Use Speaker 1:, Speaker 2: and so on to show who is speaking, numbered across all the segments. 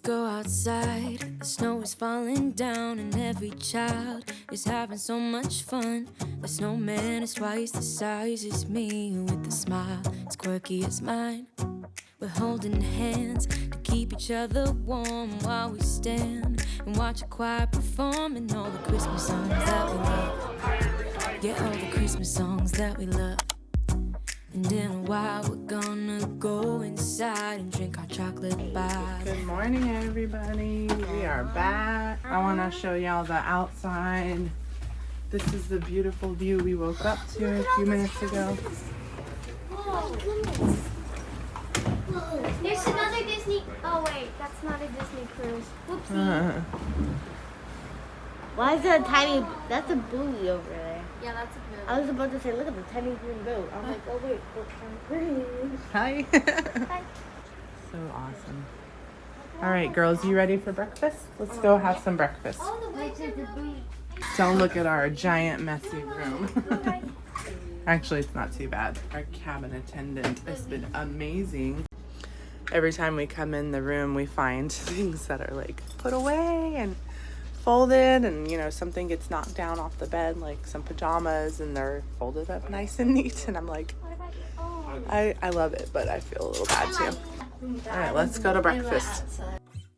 Speaker 1: go outside. The snow is falling down and every child is having so much fun. The snowman is twice the size as me, with a smile as quirky as mine. We're holding hands to keep each other warm while we stand and watch a choir performing all the Christmas songs that we love. Yeah, all the Christmas songs that we love. And in a while we're gonna go inside and drink our chocolate bar.
Speaker 2: Good morning, everybody. We are back. I want to show y'all the outside. This is the beautiful view we woke up to a few minutes ago.
Speaker 3: There's another Disney. Oh wait, that's not a Disney cruise. Whoopsie.
Speaker 4: Why is there a tiny? That's a buoy over there.
Speaker 3: Yeah, that's a good.
Speaker 4: I was about to say, look at the tiny green boat. I'm like, oh wait, look, green.
Speaker 2: Hi.
Speaker 3: Hi.
Speaker 2: So awesome. All right, girls, you ready for breakfast? Let's go have some breakfast.
Speaker 3: Oh, the waves are the buoy.
Speaker 2: Don't look at our giant messy room. Actually, it's not too bad. Our cabin attendant has been amazing. Every time we come in the room, we find things that are like put away and folded, and you know, something gets knocked down off the bed, like some pajamas, and they're folded up nice and neat. And I'm like, I love it, but I feel a little bad too. All right, let's go to breakfast.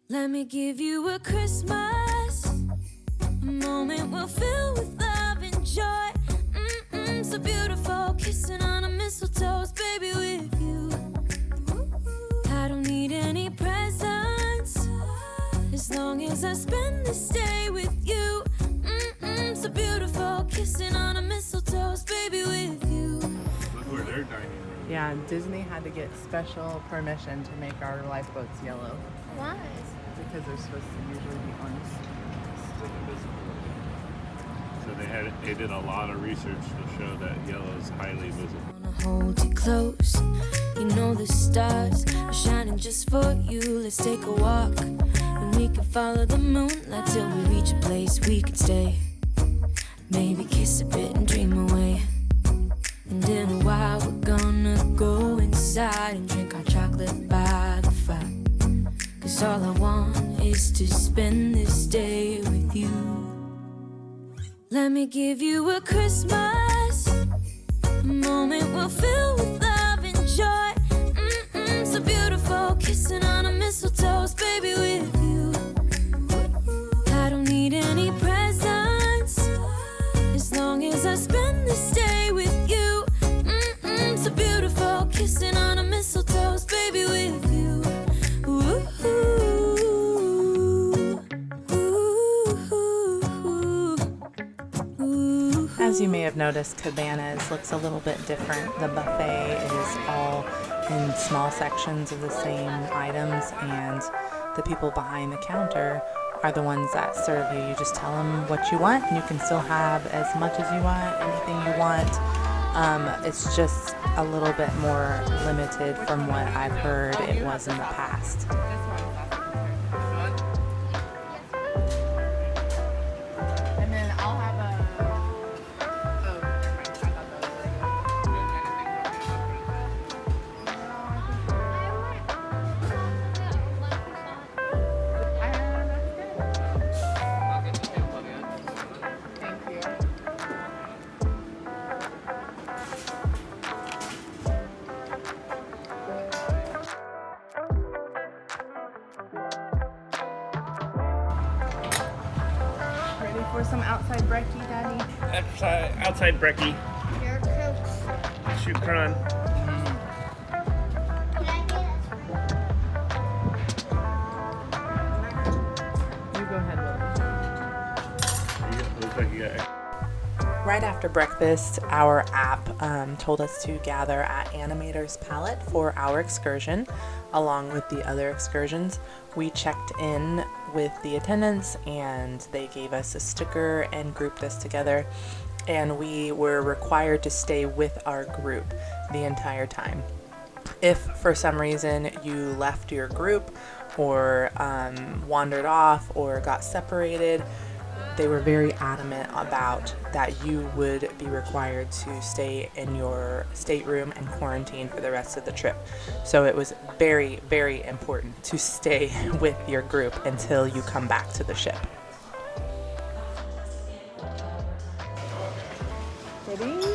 Speaker 1: Let me give you a Christmas, a moment we'll fill with love and joy. So beautiful, kissing on a mistletoe's baby with you. I don't need any presents, as long as I spend this day with you. So beautiful, kissing on a mistletoe's baby with you.
Speaker 5: Look where they're dining room.
Speaker 2: Yeah, Disney had to get special permission to make our lifeboats yellow.
Speaker 3: Why?
Speaker 2: Because they're supposed to usually be orange.
Speaker 5: So they did a lot of research to show that yellow is highly visible.
Speaker 1: I wanna hold you close, you know the stars are shining just for you. Let's take a walk, and we can follow the moonlight till we reach a place we can stay. Maybe kiss a bit and dream away. And in a while we're gonna go inside and drink our chocolate by the fire. 'Cause all I want is to spend this day with you. Let me give you a Christmas, a moment we'll fill with love and joy. So beautiful, kissing on a mistletoe's baby with you. I don't need any presents, as long as I spend this day with you. So beautiful, kissing on a mistletoe's baby with you. Ooh.
Speaker 2: As you may have noticed, Cabanas looks a little bit different. The buffet is all in small sections of the same items, and the people behind the counter are the ones that serve you. You just tell them what you want, and you can still have as much as you want, anything you want. It's just a little bit more limited from what I've heard it was in the past. And then I'll have for some outside brekkie, Daddy.
Speaker 5: Outside brekkie.
Speaker 3: Your cooks.
Speaker 5: Shukran.
Speaker 3: Can I get
Speaker 2: You go ahead, Willie.
Speaker 5: Looks like you got.
Speaker 2: Right after breakfast, our app told us to gather at Animator's Palette for our excursion, along with the other excursions. We checked in with the attendants, and they gave us a sticker and grouped us together, and we were required to stay with our group the entire time. If for some reason you left your group or wandered off or got separated, they were very adamant about that you would be required to stay in your stateroom and quarantine for the rest of the trip. So it was very, very important to stay with your group until you come back to the ship.
Speaker 4: Ready?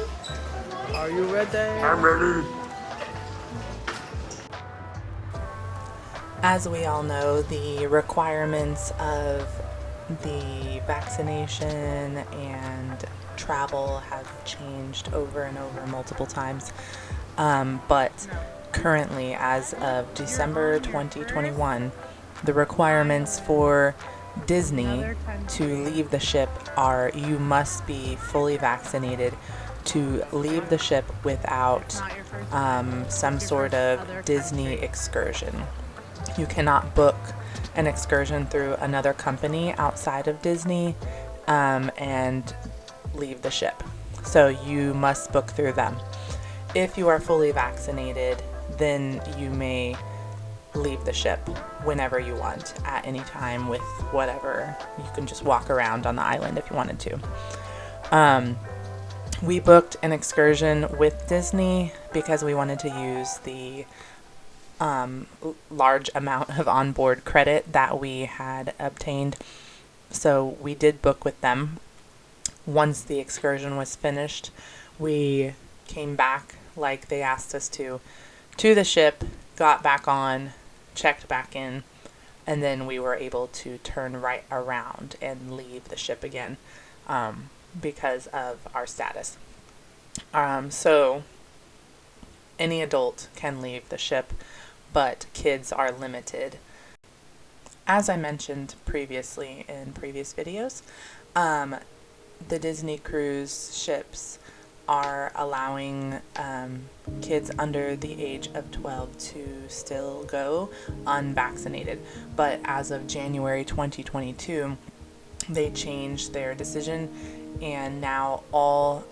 Speaker 2: Are you ready?
Speaker 5: I'm ready.
Speaker 2: As we all know, the requirements of the vaccination and travel have changed over and over multiple times. But currently, as of December 2021, the requirements for Disney to leave the ship are you must be fully vaccinated to leave the ship without some sort of Disney excursion. You cannot book an excursion through another company outside of Disney and leave the ship. So you must book through them. If you are fully vaccinated, then you may leave the ship whenever you want, at any time, with whatever. You can just walk around on the island if you wanted to. We booked an excursion with Disney because we wanted to use the large amount of onboard credit that we had obtained. So we did book with them. Once the excursion was finished, we came back like they asked us to the ship, got back on, checked back in, and then we were able to turn right around and leave the ship again because of our status. So any adult can leave the ship, but kids are limited. As I mentioned previously in previous videos, the Disney cruise ships are allowing kids under the age of 12 to still go unvaccinated. But as of January 2022, they changed their decision, and now all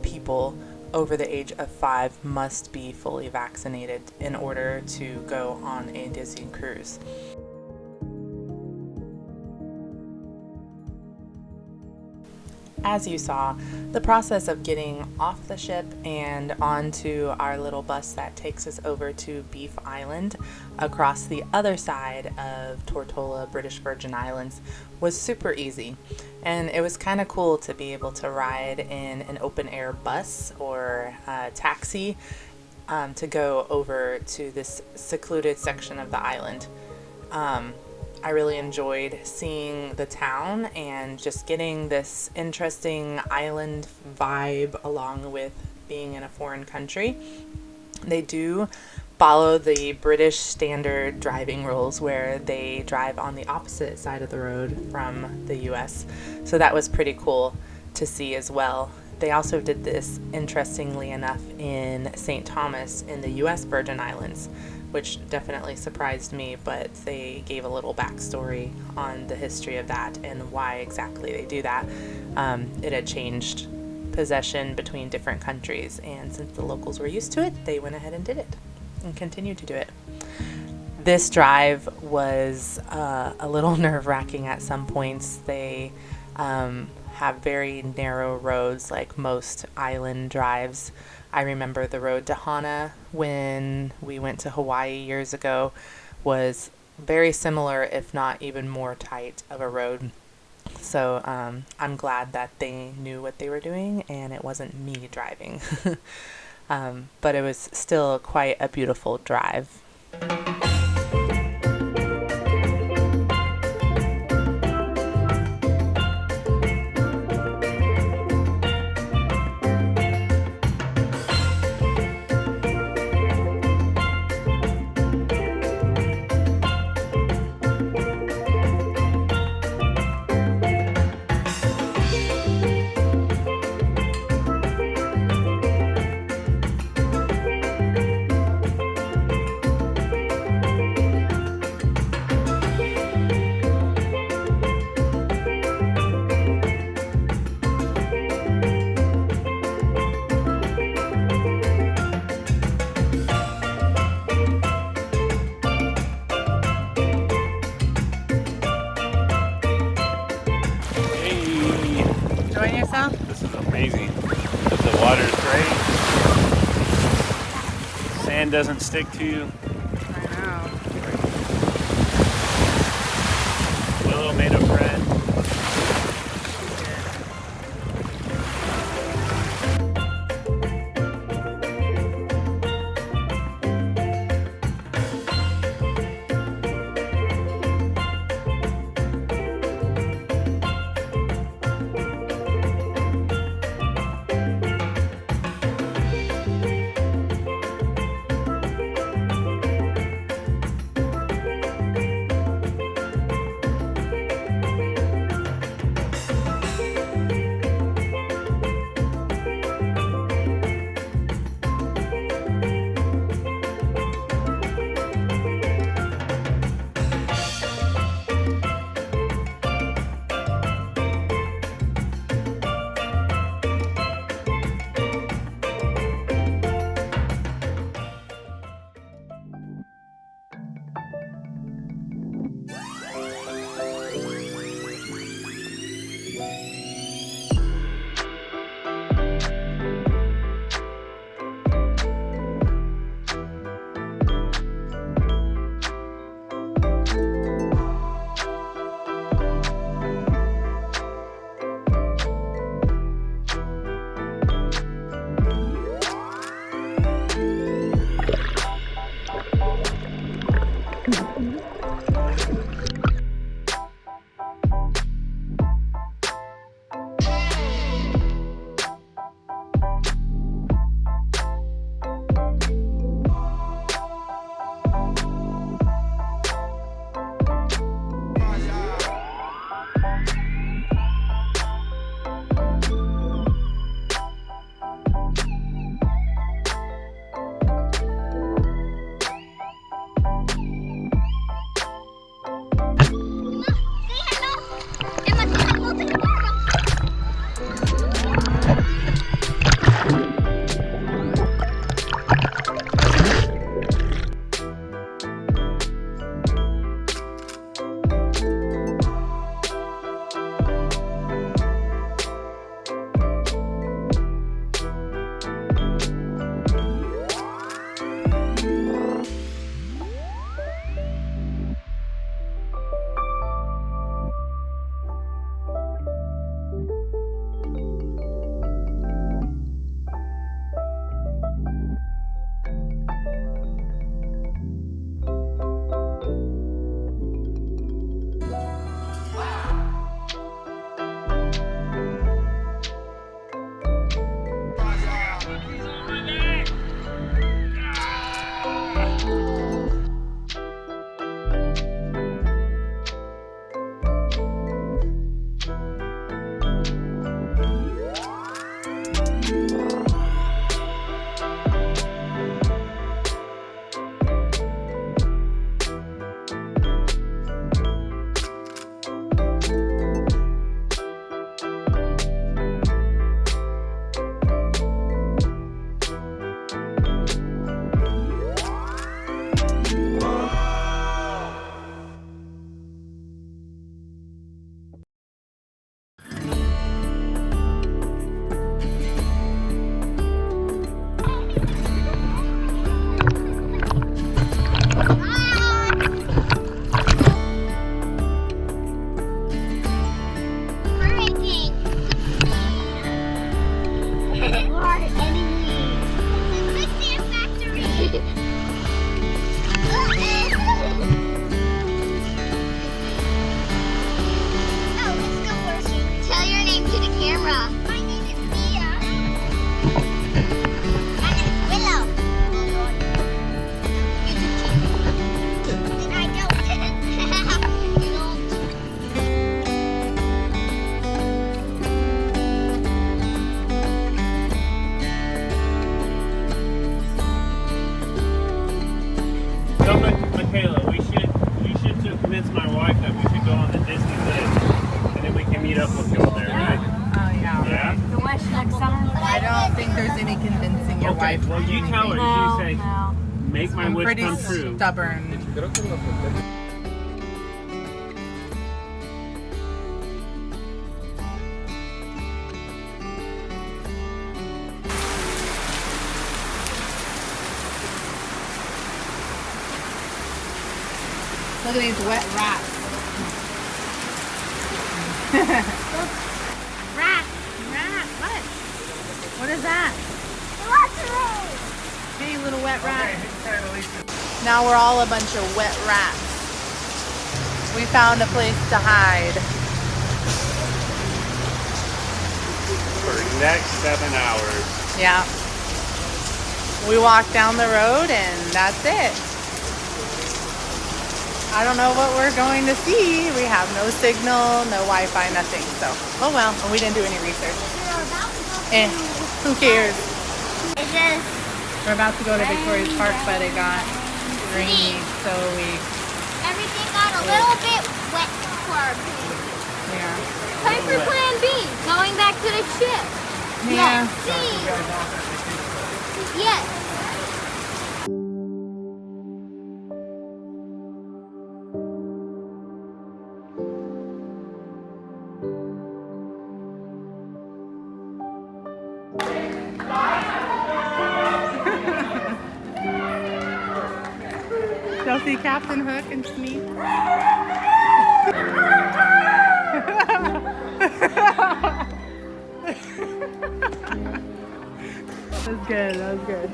Speaker 2: people over the age of 5 must be fully vaccinated in order to go on a Disney cruise. As you saw, the process of getting off the ship and onto our little bus that takes us over to Beef Island across the other side of Tortola, British Virgin Islands, was super easy. And it was kind of cool to be able to ride in an open air bus or taxi to go over to this secluded section of the island. I really enjoyed seeing the town and just getting this interesting island vibe along with being in a foreign country. They do follow the British standard driving rules where they drive on the opposite side of the road from the US. So that was pretty cool to see as well. They also did this, interestingly enough, in St. Thomas in the US Virgin Islands, which definitely surprised me, but they gave a little backstory on the history of that and why exactly they do that. It had changed possession between different countries, and since the locals were used to it, they went ahead and did it and continued to do it. This drive was a little nerve-wracking at some points. They have very narrow roads like most island drives. I remember the road to Hana when we went to Hawaii years ago was very similar, if not even more tight of a road. So I'm glad that they knew what they were doing and it wasn't me driving. But it was still quite a beautiful drive. so?
Speaker 5: This is amazing. The water's great. Sand doesn't stick to you.
Speaker 2: I know.
Speaker 5: Willow made a friend.
Speaker 2: wife.
Speaker 5: Well, you tell her.
Speaker 1: No,
Speaker 5: You say,
Speaker 1: no.
Speaker 5: make my
Speaker 2: I'm
Speaker 5: wish
Speaker 2: pretty
Speaker 5: come true.
Speaker 2: stubborn. Look at these wet rats.
Speaker 3: Rat.
Speaker 2: Rat, what? What is that? Hey, little wet rat. Now we're all a bunch of wet rats. We found a place to hide.
Speaker 5: For the next 7 hours.
Speaker 2: Yeah. We walk down the road and that's it. I don't know what we're going to see. We have no signal, no Wi-Fi, nothing. So, oh well. And we didn't do any research. Who cares?
Speaker 3: It says
Speaker 2: We're about to go to Victoria's Park, but it got rainy, so
Speaker 3: everything got a little bit wet for our plan.
Speaker 2: yeah.
Speaker 3: Time for plan B. Going back to the ship.
Speaker 2: Yeah.
Speaker 3: See. Yes.
Speaker 2: Y'all see Captain Hook and Sneak? That was good, that was good.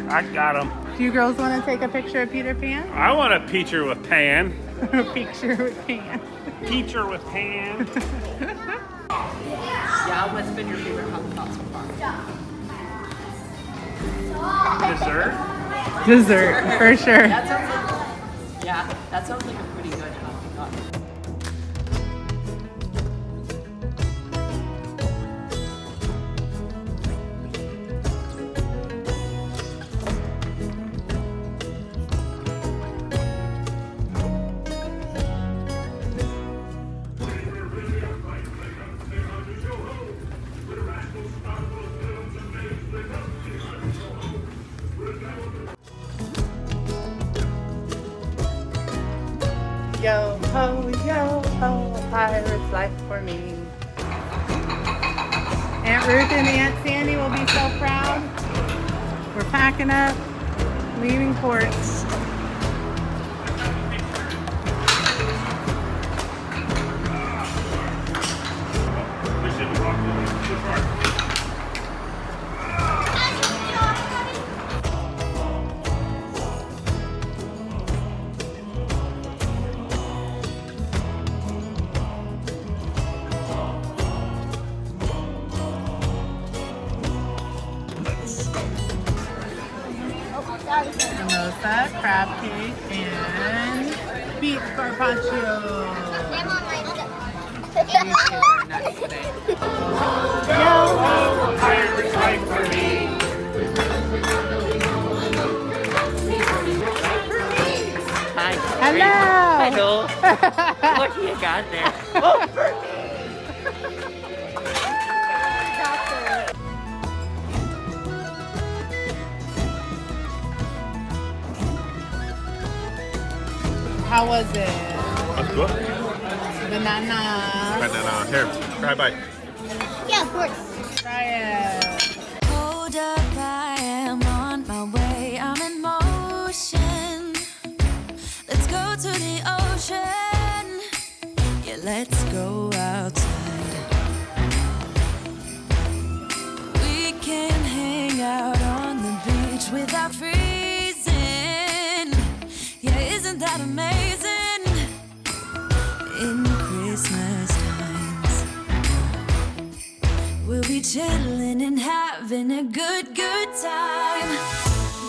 Speaker 5: I got him.
Speaker 2: Do you girls want to take a picture of Peter Pan?
Speaker 5: I want a picture with Pan.
Speaker 2: A picture with Pan.
Speaker 5: Picture with Pan.
Speaker 6: Yeah, what's been your favorite hot pot so far?
Speaker 5: Dessert.
Speaker 2: Dessert, for sure.
Speaker 6: That sounds like, yeah, that sounds like a pretty good hot pot.
Speaker 2: Yo ho, a pirate's life for me. Aunt Ruth and Aunt Sandy will be so proud. We're packing up, leaving port. Mimosa, crab cake, and beef carpaccio. These kids are nuts today.
Speaker 5: Pirate's life for me.
Speaker 6: Hi.
Speaker 2: Hello.
Speaker 6: Hello. What do you got there? Oh, for me.
Speaker 2: How was it?
Speaker 5: That's good.
Speaker 2: Banana.
Speaker 5: Here, try a bite.
Speaker 3: Yeah, of course.
Speaker 2: Try it.
Speaker 1: Hold up, I am on my way. I'm in motion. Let's go to the ocean. Yeah, let's go outside. We can hang out on the beach without freezing. Yeah, isn't that amazing? In Christmas times, we'll be chilling and having a good time.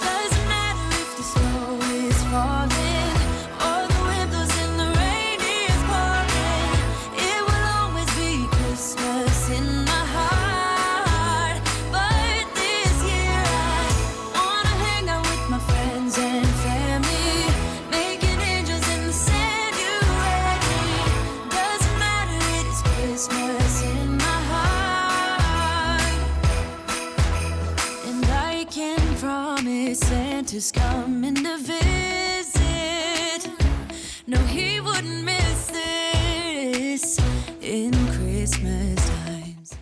Speaker 1: Doesn't matter if the snow is falling or the wind blows and the rain is pouring. It will always be Christmas in my heart. But this year I wanna hang out with my friends and family, making angels in the sand. You ready? Doesn't matter, it is Christmas in my heart. And I can promise Santa's coming to visit. No, he wouldn't miss this in Christmas times.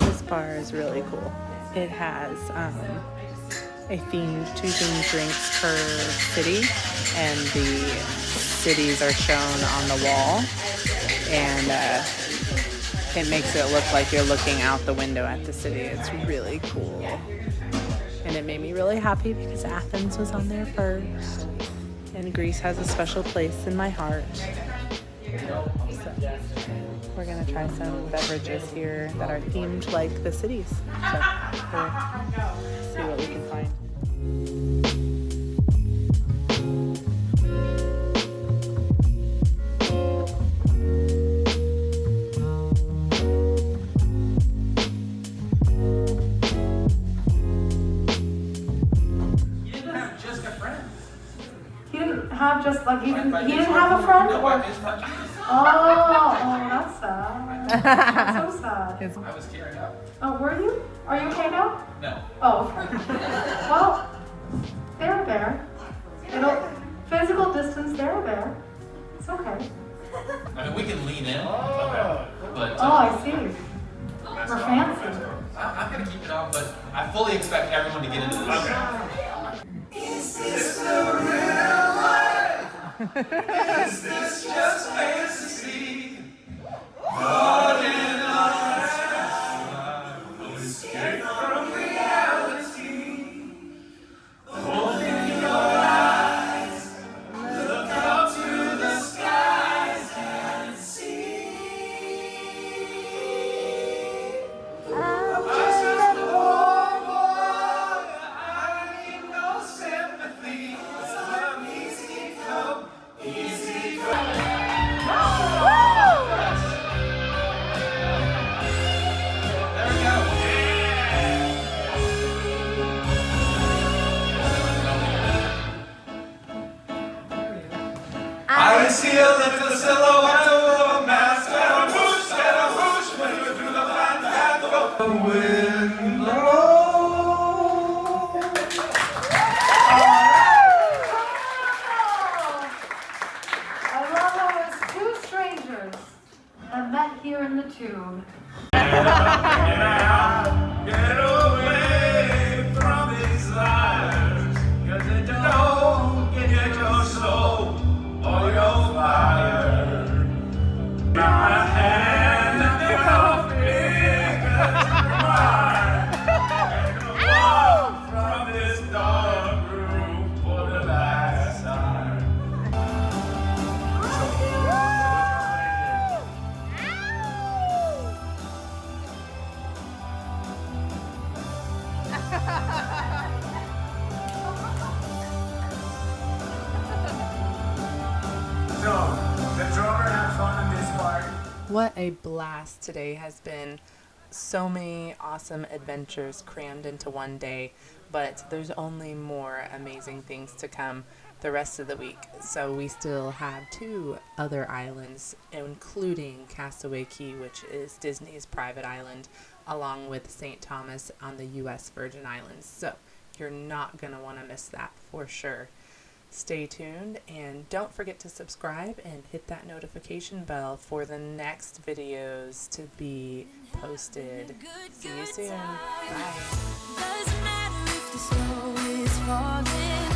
Speaker 2: This bar is really cool. It has two themed drinks per city, and the cities are shown on the wall, and it makes it look like you're looking out the window at the city. It's really cool. And it made me really happy because Athens was on there first. And Greece has a special place in my heart. So we're going to try some beverages here that are themed like the cities. So we'll see what we can find.
Speaker 7: Have just like he didn't have a friend? Or? Oh, that's sad. That's so sad.
Speaker 8: I was tearing up.
Speaker 7: Oh, were you? Are you okay now?
Speaker 8: No.
Speaker 7: Oh, okay. Well, they're there. Physical distance, they're there. It's okay.
Speaker 8: I mean, we can lean in. But,
Speaker 7: Oh, I see. We're fancy.
Speaker 8: I'm going to keep it on, but I fully expect everyone to get into this. Is this the real life? Is this just fantasy? Caught in our no escape from reality. Open your eyes, look up to the skies and see. I'm just a poor boy, I need no sympathy. Some easy come, easy go. There we go. I see a little silhouette of a mask and a whoosh when you do the flat path of the wind blows.
Speaker 7: I love how it's two strangers that met here in the tube.
Speaker 8: Get away from these liars, 'cause they don't get your soul or your fire. My hand and your fingers mine, and walk from this dark room for the last time. So, the drummer had fun in this part.
Speaker 2: What a blast today has been. So many awesome adventures crammed into one day, but there's only more amazing things to come the rest of the week. So we still have 2 other islands, including Castaway Cay, which is Disney's private island, along with St. Thomas on the U.S. Virgin Islands. So you're not going to want to miss that for sure. Stay tuned and don't forget to subscribe and hit that notification bell for the next videos to be posted. See you soon. Bye.
Speaker 1: Doesn't matter if the snow is falling.